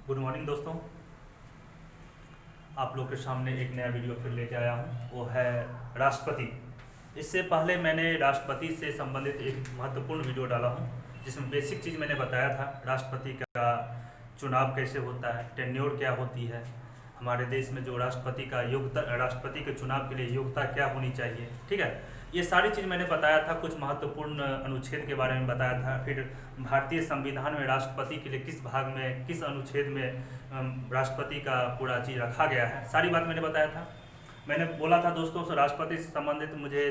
Good morning दोस्तों। आप लोग के सामने एक नया वीडियो फिर लेके आया हूँ, वो है राष्ट्रपति। इससे पहले मैंने राष्ट्रपति से संबंधित एक महत्वपूर्ण वीडियो डाला हूँ जिसमें बेसिक चीज़ मैंने बताया था राष्ट्रपति का चुनाव कैसे होता है, टेन्योर क्या होती है, हमारे देश में जो राष्ट्रपति का योग्यता, राष्ट्रपति के चुनाव के लिए योग्यता क्या होनी चाहिए। ठीक है, ये सारी चीज़ मैंने बताया था। कुछ महत्वपूर्ण अनुच्छेद के बारे में बताया था। फिर भारतीय संविधान में राष्ट्रपति के लिए किस भाग में, किस अनुच्छेद में राष्ट्रपति का पूरा चीज़ रखा गया है, सारी बात मैंने बताया था। मैंने बोला था दोस्तों से राष्ट्रपति से संबंधित मुझे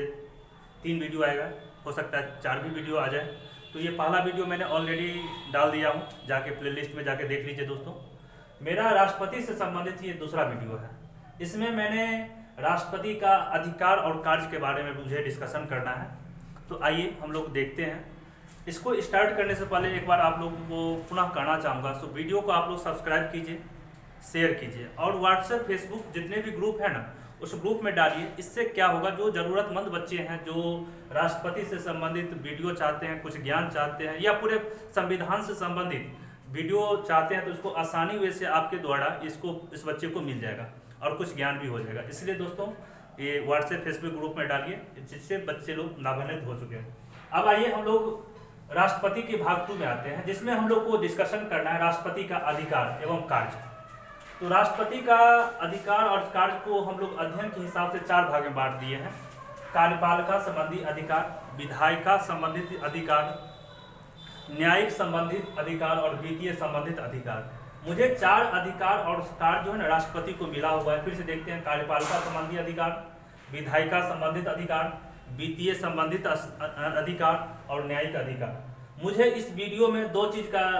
3 वीडियो आएगा, हो सकता है 4 भी वीडियो आ जाए। तो ये पहला वीडियो मैंने ऑलरेडी डाल दिया हूँ, जाके प्लेलिस्ट में जाके देख लीजिए दोस्तों। मेरा राष्ट्रपति से संबंधित ये दूसरा वीडियो है। इसमें मैंने राष्ट्रपति का अधिकार और कार्य के बारे में मुझे डिस्कशन करना है। तो आइए हम लोग देखते हैं। इसको स्टार्ट करने से पहले एक बार आप लोगों को पुनः कहना चाहूँगा, सो वीडियो को आप लोग सब्सक्राइब कीजिए, शेयर कीजिए और व्हाट्सएप, फेसबुक जितने भी ग्रुप है ना, उस ग्रुप में डालिए। इससे क्या होगा, जो ज़रूरतमंद बच्चे हैं, जो राष्ट्रपति से संबंधित वीडियो चाहते हैं, कुछ ज्ञान चाहते हैं या पूरे संविधान से संबंधित वीडियो चाहते हैं, तो इसको आसानी वे से आपके द्वारा इस बच्चे को मिल जाएगा और कुछ ज्ञान भी हो जाएगा। इसलिए दोस्तों ये व्हाट्सएप, फेसबुक ग्रुप में डालिए, जिससे बच्चे लोग लाभान्वित हो चुके हैं। अब आइए हम लोग राष्ट्रपति के भाग 2 में आते हैं, जिसमें हम लोग को डिस्कशन करना है राष्ट्रपति का अधिकार एवं कार्य। तो राष्ट्रपति का अधिकार और कार्य को हम लोग अध्ययन के हिसाब से 4 भाग में बांट दिए हैं। कार्यपालिका संबंधी अधिकार, विधायिका संबंधित अधिकार, न्यायिक संबंधित अधिकार और वित्तीय संबंधित अधिकार। मुझे 4 अधिकार और कार्य जो है ना राष्ट्रपति को मिला हुआ है। फिर से देखते हैं, कार्यपालिका संबंधी अधिकार, विधायिका संबंधित अधिकार, वित्तीय संबंधित अधिकार और न्यायिक अधिकार। मुझे इस वीडियो में दो अधिकार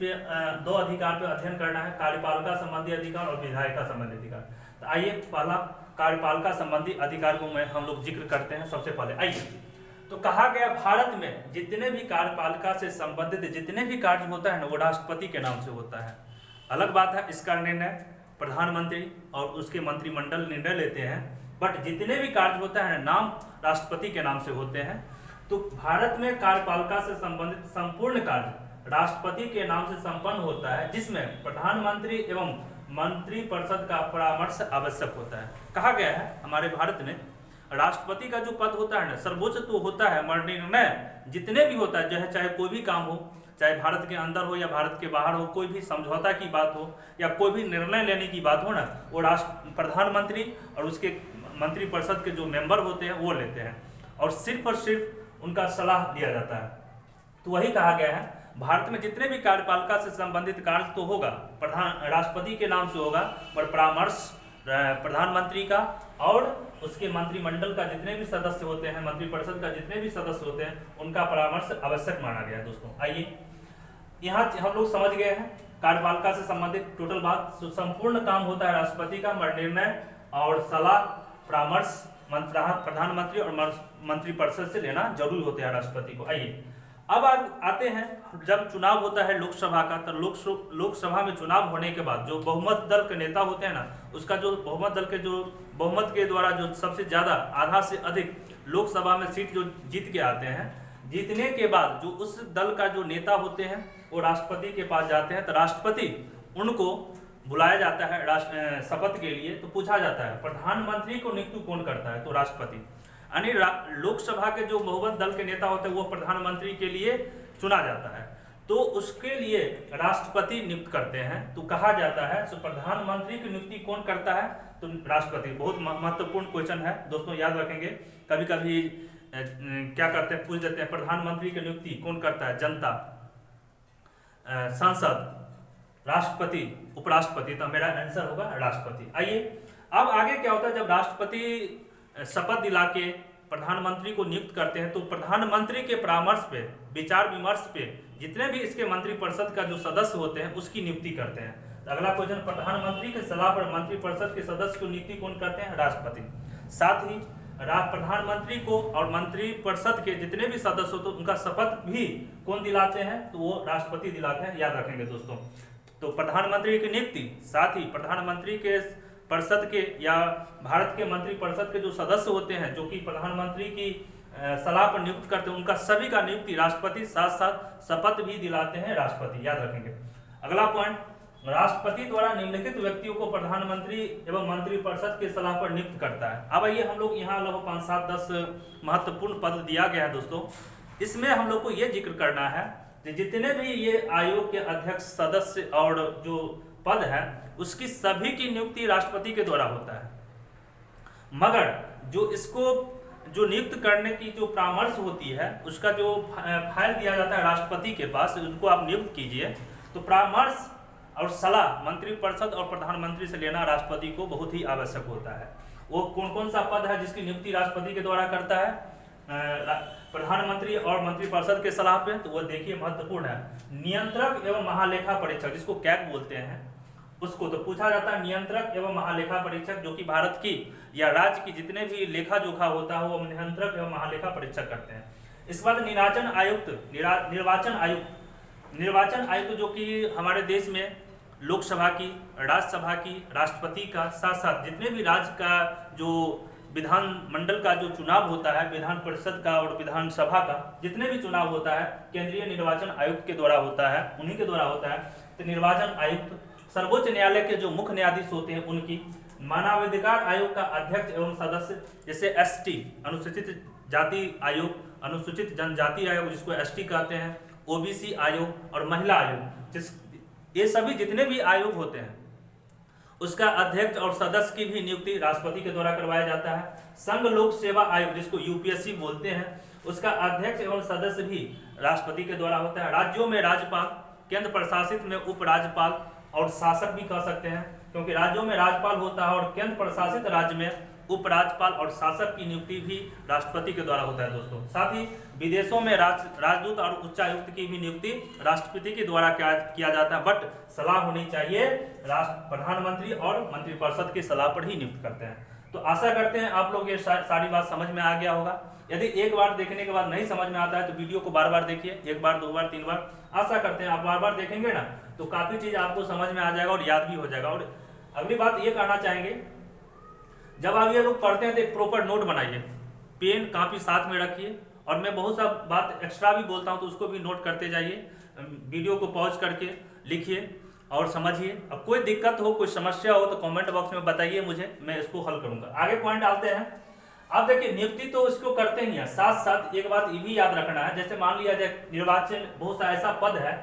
पे अध्ययन करना है, कार्यपालिका संबंधी अधिकार और विधायिका संबंधी अधिकार। तो आइए पहला कार्यपालिका संबंधी अधिकार को हम लोग जिक्र करते हैं। सबसे पहले आइए, तो कहा गया भारत में जितने भी कार्यपालिका से संबंधित जितने भी कार्य होता है ना, वो राष्ट्रपति के नाम से होता है। अलग बात है, इसका निर्णय प्रधानमंत्री और उसके मंत्रिमंडल निर्णय लेते हैं, बट जितने भी कार्य होता है नाम राष्ट्रपति के नाम से होते हैं। तो भारत में कार्यपालिका से संबंधित संपूर्ण कार्य राष्ट्रपति के नाम से संपन्न होता है, जिसमें प्रधानमंत्री एवं मंत्रिपरिषद का परामर्श आवश्यक होता है। कहा गया है हमारे भारत में राष्ट्रपति का जो पद होता है ना, सर्वोच्च तो होता है, मगर निर्णय जितने भी होता है, जो है चाहे कोई भी काम हो, चाहे भारत के अंदर हो या भारत के बाहर हो, कोई भी समझौता की बात हो या कोई भी निर्णय लेने की बात हो ना, वो प्रधानमंत्री और उसके मंत्रिपरिषद के जो मेंबर होते हैं वो लेते हैं और सिर्फ उनका सलाह दिया जाता है। तो वही कहा गया है, भारत में जितने भी कार्यपालिका से संबंधित कार्य तो होगा राष्ट्रपति के नाम से होगा, पर परामर्श प्रधानमंत्री का और उसके मंत्रिमंडल का जितने भी सदस्य होते हैं, मंत्रिपरिषद का जितने भी सदस्य होते हैं, उनका परामर्श आवश्यक माना गया है। दोस्तों आइए, यहाँ हम लोग समझ गए हैं कार्यपालिका से संबंधित टोटल बात। संपूर्ण काम होता है राष्ट्रपति का, निर्णय और सलाह परामर्स प्रधानमंत्री और मंत्रिपरिषद से लेना जरूरी होता है राष्ट्रपति को। आइए अब आते हैं, जब चुनाव होता है लोकसभा का, तो लोकसभा में चुनाव होने के बाद जो बहुमत दल के नेता होते हैं ना, उसका जो बहुमत दल के जो बहुमत के द्वारा जो सबसे ज्यादा आधा से अधिक लोकसभा में सीट जो जीत के आते हैं, जीतने के बाद जो उस दल का जो नेता होते हैं वो राष्ट्रपति के पास जाते हैं। तो राष्ट्रपति उनको बुलाया जाता है शपथ के लिए। तो पूछा जाता है प्रधानमंत्री को नियुक्त कौन करता है, तो राष्ट्रपति। यानी लोकसभा के जो बहुमत दल के नेता होते हैं वो प्रधानमंत्री के लिए चुना जाता है, तो उसके लिए राष्ट्रपति नियुक्त करते हैं। तो कहा जाता है तो प्रधानमंत्री की नियुक्ति कौन करता है, तो राष्ट्रपति। बहुत महत्वपूर्ण क्वेश्चन है दोस्तों, याद रखेंगे। कभी कभी क्या करते हैं, पूछ देते हैं प्रधानमंत्री की नियुक्ति कौन करता है, जनता, संसद, राष्ट्रपति, उपराष्ट्रपति। तो मेरा आंसर होगा राष्ट्रपति। आइए अब आगे क्या होता है, जब राष्ट्रपति शपथ दिला के प्रधानमंत्री को नियुक्त करते हैं, तो प्रधानमंत्री के परामर्श पे, विचार विमर्श पे जितने भी इसके मंत्रिपरिषद का जो सदस्य होते हैं उसकी नियुक्ति करते हैं। तो अगला क्वेश्चन, प्रधानमंत्री के सलाह पर मंत्रिपरिषद के सदस्य की नियुक्ति कौन करते हैं, राष्ट्रपति। साथ ही प्रधानमंत्री को और मंत्रिपरिषद के जितने भी सदस्य होते हैं उनका शपथ भी कौन दिलाते हैं, तो वो राष्ट्रपति दिलाते हैं, याद रखेंगे दोस्तों। तो प्रधानमंत्री की नियुक्ति, साथ ही प्रधानमंत्री के परिषद के या भारत के मंत्रिपरिषद के जो सदस्य होते हैं, जो कि प्रधानमंत्री की सलाह पर नियुक्त करते हैं, उनका सभी का नियुक्ति राष्ट्रपति, साथ साथ शपथ भी दिलाते हैं राष्ट्रपति, याद रखेंगे। अगला पॉइंट, राष्ट्रपति द्वारा निम्नलिखित व्यक्तियों को प्रधानमंत्री एवं मंत्रिपरिषद की सलाह पर नियुक्त करता है। अब आइए हम लोग यहाँ लगभग 5, 7, 10 महत्वपूर्ण पद दिया गया है दोस्तों। इसमें हम लोग को ये जिक्र करना है कि जितने भी ये आयोग के अध्यक्ष, सदस्य और जो पद है उसकी सभी की नियुक्ति राष्ट्रपति के द्वारा होता है, मगर जो इसको जो नियुक्त करने की जो परामर्श होती है उसका जो फाइल दिया जाता है राष्ट्रपति के पास, उनको आप नियुक्त कीजिए, तो परामर्श और सलाह मंत्रिपरिषद और प्रधानमंत्री से लेना राष्ट्रपति को बहुत ही आवश्यक होता है। वो कौन कौन सा पद है जिसकी नियुक्ति राष्ट्रपति के द्वारा करता है? प्रधानमंत्री और मंत्रिपरिषद के सलाह पे, तो वो देखिए महत्वपूर्ण है। नियंत्रक एवं महालेखा परीक्षक, जिसको कैग बोलते हैं, उसको तो पूछा जाता है नियंत्रक एवं महालेखा परीक्षक, जो कि भारत की या राज्य की जितने भी लेखा जोखा होता है वो नियंत्रक एवं महालेखा परीक्षक करते हैं। इसके बाद निर्वाचन आयुक्त जो कि हमारे देश में लोकसभा की, राज्यसभा की, राष्ट्रपति का, साथ साथ जितने भी राज्य का जो विधानमंडल का जो चुनाव होता है, विधान परिषद का और विधानसभा का जितने भी चुनाव होता है, केंद्रीय निर्वाचन आयुक्त के द्वारा होता है, उन्हीं के द्वारा होता है। तो निर्वाचन आयुक्त, सर्वोच्च न्यायालय के जो मुख्य न्यायाधीश होते हैं उनकी, मानवाधिकार आयोग का अध्यक्ष एवं सदस्य, जैसे ST अनुसूचित जाति आयोग, अनुसूचित जनजाति आयोग जिसको ST कहते हैं, OBC आयोग और महिला आयोग, ये सभी जितने भी आयोग होते हैं उसका अध्यक्ष और सदस्य की भी नियुक्ति राष्ट्रपति के द्वारा करवाया जाता है। संघ लोक सेवा आयोग जिसको UPSC बोलते हैं, उसका अध्यक्ष एवं सदस्य भी राष्ट्रपति के द्वारा होता है। राज्यों में राज्यपाल, केंद्र प्रशासित में उपराज्यपाल और शासक भी कह सकते हैं, क्योंकि राज्यों में राज्यपाल होता है और केंद्र प्रशासित राज्य में उपराज्यपाल और शासक की नियुक्ति भी राष्ट्रपति के द्वारा होता है दोस्तों। साथ ही विदेशों में राजदूत और उच्चायुक्त की भी नियुक्ति राष्ट्रपति के द्वारा किया जाता है, बट सलाह होनी चाहिए प्रधानमंत्री और मंत्रिपरिषद की सलाह पर ही नियुक्त करते हैं। तो आशा करते हैं आप लोग ये सारी बात समझ में आ गया होगा। यदि एक बार देखने के बाद नहीं समझ में आता है तो वीडियो को बार बार देखिए, 1 बार 2 बार 3 बार। आशा करते हैं आप बार बार देखेंगे ना तो काफी चीज आपको समझ में आ जाएगा और याद भी हो जाएगा। और अगली बात ये कहना चाहेंगे, जब आप ये लोग पढ़ते हैं तो एक प्रॉपर नोट बनाइए, पेन कापी साथ में रखिए, और मैं बहुत सा बात एक्स्ट्रा भी बोलता हूं तो उसको भी नोट करते जाइए। वीडियो को पॉज करके लिखिए और समझिए। अब कोई दिक्कत हो, कोई समस्या हो तो कमेंट बॉक्स में बताइए मुझे, मैं इसको हल करूंगा। आगे पॉइंट आते हैं। अब देखिए नियुक्ति तो इसको करते ही हैं, साथ साथ एक बात ये भी याद रखना है, जैसे मान लिया जाए निर्वाचन बहुत सा ऐसा पद है,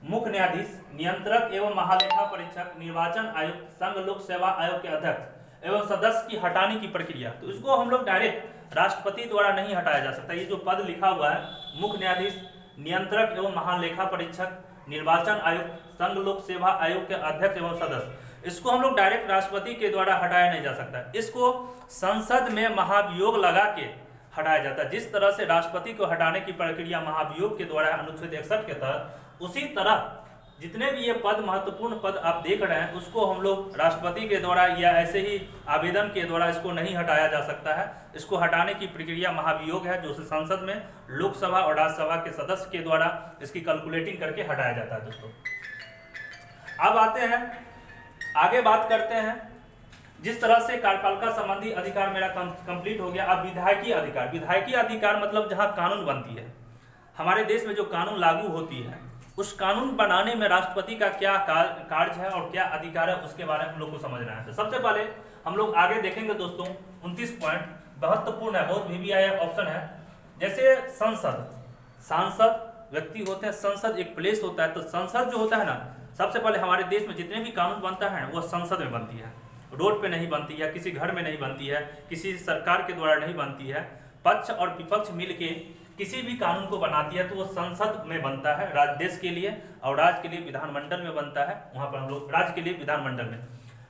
मुख्य न्यायाधीश, नियंत्रक एवं महालेखा परीक्षक, निर्वाचन आयुक्त, संघ लोक सेवा आयोग के अध्यक्ष एवं सदस्य की हटाने की प्रक्रिया, तो इसको हम लोग डायरेक्ट राष्ट्रपति द्वारा नहीं हटाया जा सकता। ये जो पद लिखा हुआ है, मुख्य न्यायाधीश, नियंत्रक एवं महालेखा परीक्षक, निर्वाचन आयुक्त, संघ लोक सेवा आयोग के अध्यक्ष एवं सदस्य, इसको हम लोग डायरेक्ट राष्ट्रपति के द्वारा हटाया नहीं जा सकता। इसको संसद में महाभियोग लगा के हटाया जाता है। जिस तरह से राष्ट्रपति को हटाने की प्रक्रिया महाभियोग के द्वारा अनुच्छेद 61 के तहत, उसी तरह जितने भी ये पद, महत्वपूर्ण पद आप देख रहे हैं, उसको हम लोग राष्ट्रपति के द्वारा या ऐसे ही आवेदन के द्वारा इसको नहीं हटाया जा सकता है। इसको हटाने की प्रक्रिया महाभियोग है, जो संसद में लोकसभा और राज्यसभा के सदस्य के द्वारा इसकी कैलकुलेटिंग करके हटाया जाता है दोस्तों। अब आते हैं, आगे बात करते हैं। जिस तरह से कार्यपालिका संबंधी अधिकार मेरा कंप्लीट हो गया। अब विधायकी अधिकार। विधायकी अधिकार मतलब जहां कानून बनती है, हमारे देश में जो कानून लागू होती है, उस कानून बनाने में राष्ट्रपति का क्या कार्य है और क्या अधिकार है, उसके बारे में हम लोग को समझना है। तो सबसे पहले हम लोग आगे देखेंगे दोस्तों 29 पॉइंट महत्वपूर्ण है, बहुत VVI ऑप्शन है। जैसे संसद, सांसद व्यक्ति होते हैं, संसद एक प्लेस होता है। तो संसद जो होता है ना, सबसे पहले हमारे देश में जितने भी कानून बनता है वो संसद में बनती है, रोड पे नहीं बनती है, किसी घर में नहीं बनती है, किसी सरकार के द्वारा नहीं बनती है। पक्ष और विपक्ष मिलके किसी भी कानून को बनाती है तो वो संसद में बनता है, राज्य देश के लिए, और राज्य के लिए विधानमंडल में बनता है। वहां पर हम लोग राज्य के लिए विधानमंडल में।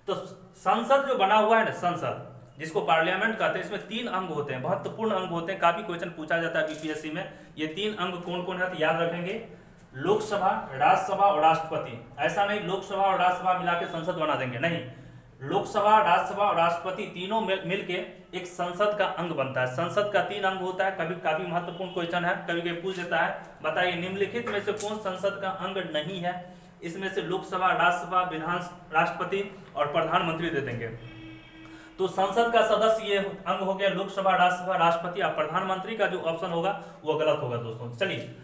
तो संसद जो बना हुआ है ना, संसद जिसको पार्लियामेंट कहते हैं, इसमें 3 अंग होते हैं, महत्वपूर्ण अंग होते हैं। काफी क्वेश्चन पूछा जाता है BPSC में। ये 3 अंग कौन कौन है तो याद रखेंगे, लोकसभा, राज्यसभा और राष्ट्रपति। ऐसा नहीं लोकसभा और राज्यसभा मिला के संसद बना देंगे, नहीं। लोकसभा, राज्यसभा और राष्ट्रपति तीनों मिलके एक संसद का अंग बनता है। संसद का 3 अंग होता है। कभी काफी महत्वपूर्ण क्वेश्चन है, कभी कभी पूछ देता है, बताइए निम्नलिखित में से कौन संसद का अंग नहीं है? इसमें से लोकसभा, राज्यसभा, विधान, राष्ट्रपति और प्रधानमंत्री दे देंगे। तो संसद का सदस्य ये अंग हो गया, लोकसभा, राज्यसभा, राष्ट्रपति। और प्रधानमंत्री का जो ऑप्शन होगा वो गलत होगा दोस्तों। चलिए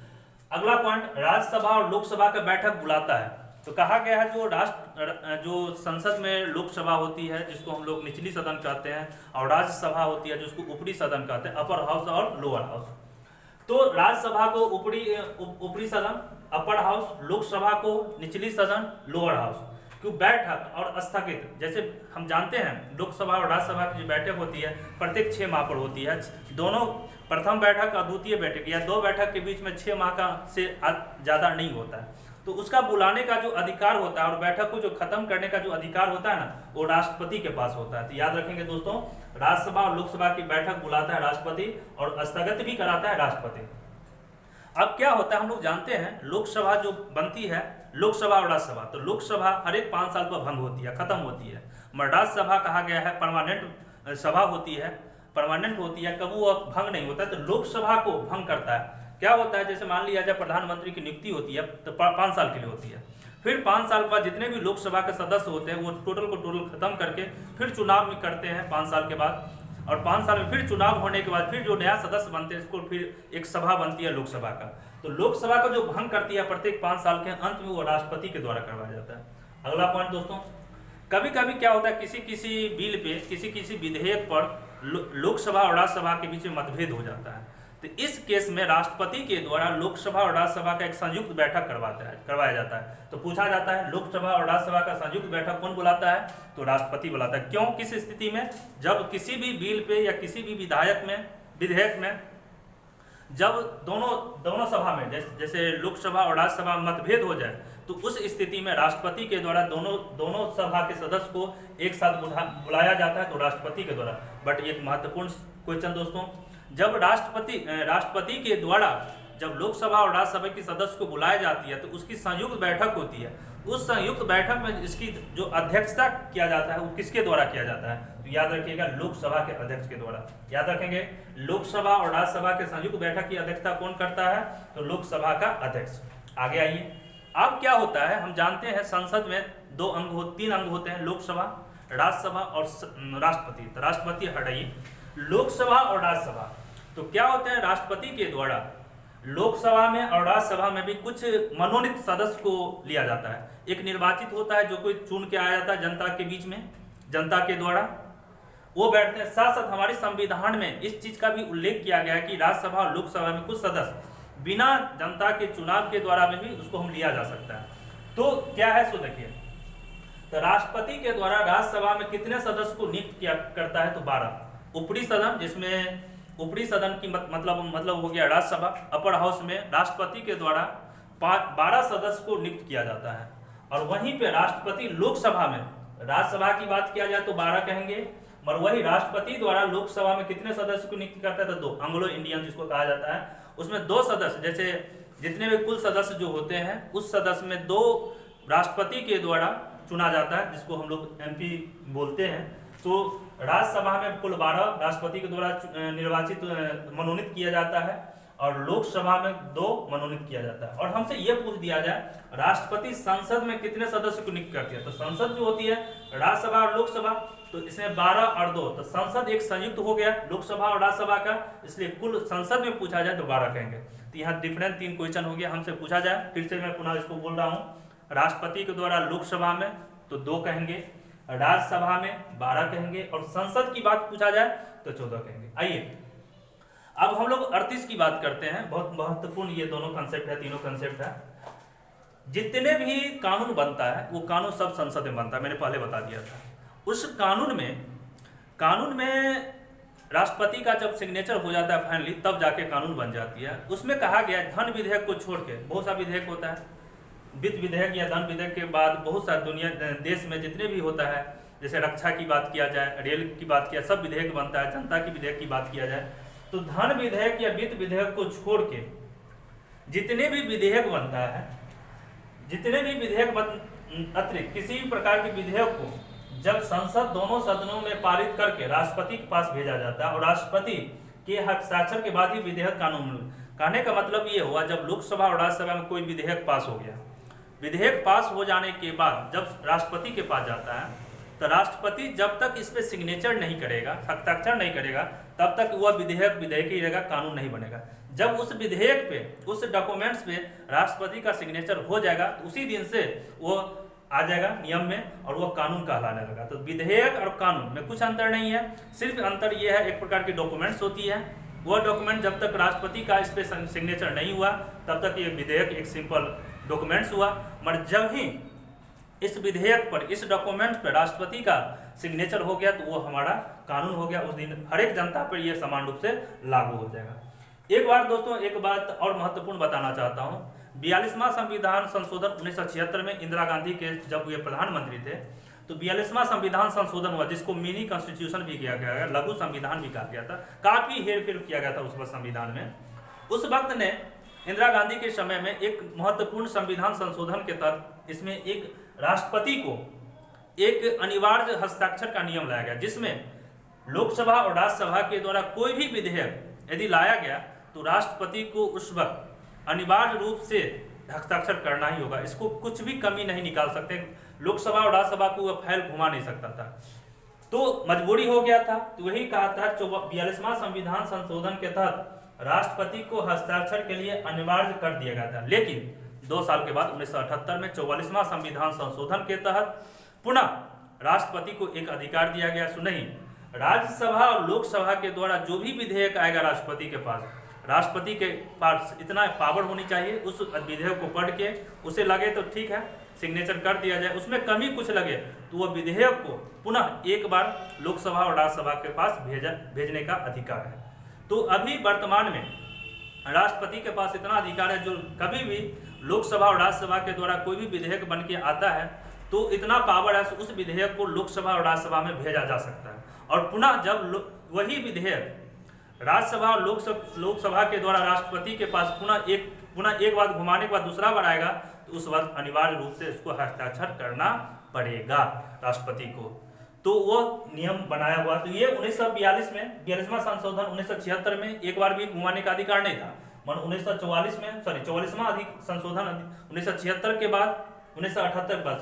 अगला पॉइंट, राज्यसभा और लोकसभा का बैठक बुलाता है। तो कहा गया है जो संसद में लोकसभा होती है जिसको हम लोग निचली सदन कहते हैं, और राज्यसभा होती है जिसको ऊपरी सदन कहते हैं, अपर हाउस और लोअर हाउस। तो राज्यसभा को ऊपरी सदन अपर हाउस, लोकसभा को निचली सदन लोअर हाउस। क्यों? बैठक और स्थगित, जैसे हम जानते हैं लोकसभा और राज्यसभा की जो बैठक होती है प्रत्येक 6 माह पर होती है। दोनों प्रथम बैठक और द्वितीय बैठक या 2 बैठक के बीच में 6 माह का से ज़्यादा नहीं होता है। तो उसका बुलाने का जो अधिकार होता है और बैठक को जो खत्म करने का जो अधिकार होता है ना, वो राष्ट्रपति के पास होता है। तो याद रखेंगे दोस्तों, राज्यसभा और लोकसभा की बैठक बुलाता है राष्ट्रपति और स्थगित भी कराता है राष्ट्रपति। अब क्या होता है, हम लोग जानते हैं लोकसभा जो बनती है, लोकसभा और राज्यसभा, तो लोकसभा हर एक 5 साल पर भंग होती है, खत्म होती है। मगर राज्यसभा कहा गया है परमानेंट सभा होती है, परमानेंट होती है, कभी वो भंग नहीं होता है। तो लोकसभा को भंग करता है। क्या होता है, जैसे मान लिया जाए प्रधानमंत्री की नियुक्ति होती है तो 5 साल के लिए होती है। फिर 5 साल के बाद जितने भी लोकसभा के सदस्य होते हैं वो टोटल को टोटल खत्म करके फिर चुनाव में करते हैं 5 साल के बाद, और 5 साल में फिर चुनाव होने के बाद फिर जो नया सदस्य बनते हैं इसको फिर एक सभा बनती है लोकसभा का। तो लोकसभा को जो भंग करती है प्रत्येक 5 साल के अंत में वो राष्ट्रपति के द्वारा करवाया जाता है। अगला पॉइंट दोस्तों, कभी कभी क्या होता है, किसी बिल पे किसी विधेयक पर लोकसभा और राज्यसभा के बीच में मतभेद हो जाता है। तो इस केस में राष्ट्रपति के द्वारा लोकसभा और राज्यसभा का एक संयुक्त बैठक करवाया जाता है। तो पूछा जाता है लोकसभा और राज्यसभा का संयुक्त बैठक कौन बुलाता है? तो राष्ट्रपति बुलाता है। क्यों? किस स्थिति में? जब किसी भी बिल पे या किसी भी विधेयक में जब दोनों सभा में जैसे लोकसभा और राज्यसभा में मतभेद हो जाए तो उस स्थिति में राष्ट्रपति के द्वारा दोनों सभा के सदस्य को एक साथ बुलाया जाता है, तो राष्ट्रपति के द्वारा। बट एक महत्वपूर्ण क्वेश्चन दोस्तों, जब राष्ट्रपति के द्वारा जब लोकसभा और राज्यसभा की सदस्य को बुलाया जाती है तो उसकी संयुक्त बैठक होती है। उस संयुक्त बैठक में इसकी जो अध्यक्षता किया जाता है वो किसके द्वारा किया जाता है? तो याद रखिएगा लोकसभा के अध्यक्ष के द्वारा। याद रखेंगे लोकसभा और राज्यसभा के संयुक्त बैठक की अध्यक्षता कौन करता है? तो लोकसभा का अध्यक्ष। आगे आइए, अब क्या होता है, हम जानते हैं संसद में 3 अंग होते हैं, लोकसभा, राज्यसभा और राष्ट्रपति। तो राष्ट्रपति हटाइए, लोकसभा और राज्यसभा। तो क्या होते हैं, राष्ट्रपति के द्वारा लोकसभा में और राज्यसभा में भी कुछ मनोनीत सदस्य को लिया जाता है। एक निर्वाचित होता है जो कोई चुन के आया जाता है जनता के बीच में, जनता के द्वारा वो बैठते हैं। साथ साथ हमारे संविधान में इस चीज का भी उल्लेख किया गया है कि राज्यसभा और लोकसभा में कुछ सदस्य बिना जनता के चुनाव के द्वारा में भी उसको हम लिया जा सकता है। तो क्या है, सो देखिए, तो राष्ट्रपति के द्वारा राज्यसभा में कितने सदस्य को नियुक्त किया करता है? तो 12। ऊपरी सदन, जिसमें ऊपरी सदन की मतलब हो गया राज्यसभा, अपर हाउस में राष्ट्रपति के द्वारा 12 सदस्य को नियुक्त किया जाता है। और वहीं पे राष्ट्रपति लोकसभा में, राज्यसभा की बात किया जाए तो 12 कहेंगे, मगर वही राष्ट्रपति द्वारा लोकसभा में कितने सदस्य को नियुक्त करता है? तो 2। एंग्लो इंडियन जिसको कहा जाता है, उसमें 2 सदस्य, जैसे जितने भी कुल सदस्य जो होते हैं उस सदस्य में 2 राष्ट्रपति के द्वारा चुना जाता है, जिसको हम लोग MP बोलते हैं। तो राज्यसभा में कुल 12 राष्ट्रपति के द्वारा निर्वाचित मनोनीत किया जाता है और लोकसभा में 2 मनोनीत किया जाता है। और हमसे ये पूछ दिया जाए राष्ट्रपति संसद में कितने सदस्य को नियुक्त करती है? तो संसद जो होती है राज्यसभा और लोकसभा, तो इसमें 12 और 2, तो संसद एक संयुक्त हो गया लोकसभा और राज्यसभा का, इसलिए कुल संसद में पूछा जाए तो 12 कहेंगे। तो यहाँ डिफरेंट 3 क्वेश्चन हो गया। हमसे पूछा जाए, फिर से मैं पुनः इसको बोल रहा हूँ, राष्ट्रपति के द्वारा लोकसभा में तो 2 कहेंगे, राज्यसभा में 12 कहेंगे, और संसद की बात पूछा जाए तो 14 कहेंगे। आइए अब हम लोग 38 की बात करते हैं। बहुत महत्वपूर्ण ये दोनों कंसेप्ट है, तीनों कंसेप्ट है। जितने भी कानून बनता है वो कानून सब संसद में बनता है, मैंने पहले बता दिया था। उस कानून में राष्ट्रपति का जब सिग्नेचर हो जाता है फाइनली, तब जाके कानून बन जाती है। उसमें कहा गया है धन विधेयक को छोड़ के, बहुत सा विधेयक होता है, वित्त विधेयक या धन विधेयक के बाद बहुत सारे देश में जितने भी होता है, जैसे रक्षा की बात किया जाए, रेल की बात किया, सब विधेयक बनता है। जनता की विधेयक की बात किया जाए तो धन विधेयक या वित्त विधेयक को छोड़ के जितने भी विधेयक बनता है, जितने भी विधेयक अतिरिक्त किसी भी प्रकार के विधेयक को जब संसद दोनों सदनों में पारित करके राष्ट्रपति के पास भेजा जाता है और राष्ट्रपति के हस्ताक्षर के बाद ही विधेयक कानून। कहने का मतलब ये हुआ, जब लोकसभा और राज्यसभा में कोई विधेयक पास हो गया, विधेयक पास हो जाने के बाद जब राष्ट्रपति के पास जाता है तो राष्ट्रपति जब तक इस पे सिग्नेचर नहीं करेगा, हस्ताक्षर नहीं करेगा, तब तक वह विधेयक ही रहेगा, कानून नहीं बनेगा। जब उस विधेयक पे, उस डॉक्यूमेंट्स पे राष्ट्रपति का सिग्नेचर हो जाएगा तो उसी दिन से वो आ जाएगा नियम में और वो कानून कहलाने लगा। तो विधेयक और कानून में कुछ अंतर नहीं है, सिर्फ अंतर ये है एक प्रकार की डॉक्यूमेंट्स होती है, वो डॉक्यूमेंट जब तक राष्ट्रपति का इस पर सिग्नेचर नहीं हुआ तब तक ये विधेयक एक सिंपल डॉक्यूमेंट्स हुआ। मगर जब ही इस विधेयक पर, इस डॉक्यूमेंट पर राष्ट्रपति का सिग्नेचर हो गया तो वो हमारा कानून हो गया, उस दिन हर एक जनता पर ये समान रूप से लागू हो जाएगा। एक बार दोस्तों एक बात और महत्वपूर्ण बताना चाहता हूँ, 42वां संविधान संशोधन 1976 में इंदिरा गांधी के जब ये प्रधानमंत्री थे तो 42वां संविधान संशोधन हुआ, जिसको मिनी कॉन्स्टिट्यूशन भी किया गया, लघु संविधान भी कहा गया था। काफी हेरफेर किया गया था उस वक्त संविधान में। उस वक्त ने इंदिरा गांधी के समय में एक महत्वपूर्ण संविधान संशोधन के तहत इसमें एक राष्ट्रपति को एक अनिवार्य हस्ताक्षर का नियम लाया गया, जिसमें लोकसभा और राज्यसभा के द्वारा कोई भी विधेयक यदि लाया गया तो राष्ट्रपति को उस वक्त अनिवार्य रूप से हस्ताक्षर करना ही होगा, इसको कुछ भी कमी नहीं निकाल सकते। लोकसभा और राज्यसभा को वह फाइल घुमा नहीं सकता था, तो मजबूरी हो गया था। तो वही कहा था 42वां संविधान संशोधन के तहत राष्ट्रपति को हस्ताक्षर के लिए अनिवार्य कर दिया गया था। लेकिन 2 साल के बाद 1978 में 44वां संविधान संशोधन के तहत पुनः राष्ट्रपति को एक अधिकार दिया गया। सुनिए, राज्यसभा और लोकसभा के द्वारा जो भी विधेयक आएगा राष्ट्रपति के पास, राष्ट्रपति के पास इतना पावर होनी चाहिए, उस विधेयक को पढ़ के उसे लगे तो ठीक है सिग्नेचर कर दिया जाए, उसमें कमी कुछ लगे तो वह विधेयक को पुनः एक बार लोकसभा और राज्यसभा के पास भेजने का अधिकार है। तो अभी वर्तमान में राष्ट्रपति के पास इतना अधिकार है, जो कभी भी लोकसभा और राज्यसभा के द्वारा कोई भी विधेयक बन के आता है तो इतना पावर है उस विधेयक को लोकसभा और राज्यसभा में भेजा जा सकता है। और पुनः जब वही विधेयक राज्यसभा और लोकसभा के द्वारा राष्ट्रपति के पास पुनः एक बार घुमाने के बाद दूसरा बार आएगा तो उस वक्त अनिवार्य रूप से इसको हस्ताक्षर करना पड़ेगा राष्ट्रपति को। तो वो नियम बनाया हुआ। तो ये 1942 में 42वां संशोधन 1976 में एक बार भी घुमाने का अधिकार नहीं था। 1944 में 44वां संशोधन 1976 के बाद 1978 के बाद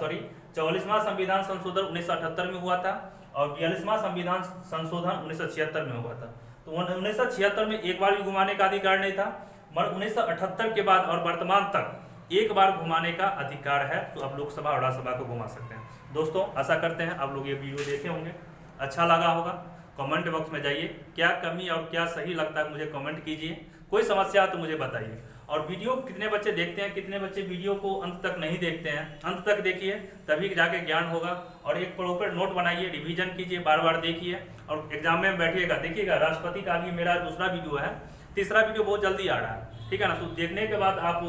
44वां संविधान संशोधन 1978 में हुआ था और 42वां संविधान संशोधन 1976 में हुआ था। तो 1976 में एक बार भी घुमाने का अधिकार नहीं था, मगर 1978 के बाद और वर्तमान तक एक बार घुमाने का अधिकार है। तो अब लोकसभा और राज्यसभा को घुमा सकते हैं। दोस्तों आशा करते हैं आप लोग ये वीडियो देखे होंगे, अच्छा लगा होगा। कमेंट बॉक्स में जाइए, क्या कमी और क्या सही लगता है मुझे कमेंट कीजिए, कोई समस्या तो मुझे बताइए। और वीडियो कितने बच्चे देखते हैं, कितने बच्चे वीडियो को अंत तक नहीं देखते हैं, अंत तक देखिए तभी जाके ज्ञान होगा। और एक प्रॉपर नोट बनाइए, रिवीजन कीजिए, बार बार देखिए और एग्जाम में बैठिएगा। देखिएगा राष्ट्रपति का अभी मेरा दूसरा वीडियो है, तीसरा वीडियो बहुत जल्दी आ रहा है, ठीक है ना। तो देखने के बाद आप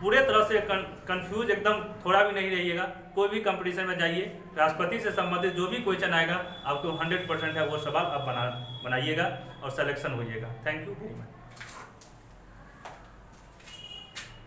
पूरे तरह से कंफ्यूज एकदम थोड़ा भी नहीं रहिएगा। कोई भी कंपटीशन में जाइए, राष्ट्रपति से संबंधित जो भी क्वेश्चन आएगा आपको 100% है वो सवाल आप बनाइएगा और सिलेक्शन होइएगा। Thank you very much.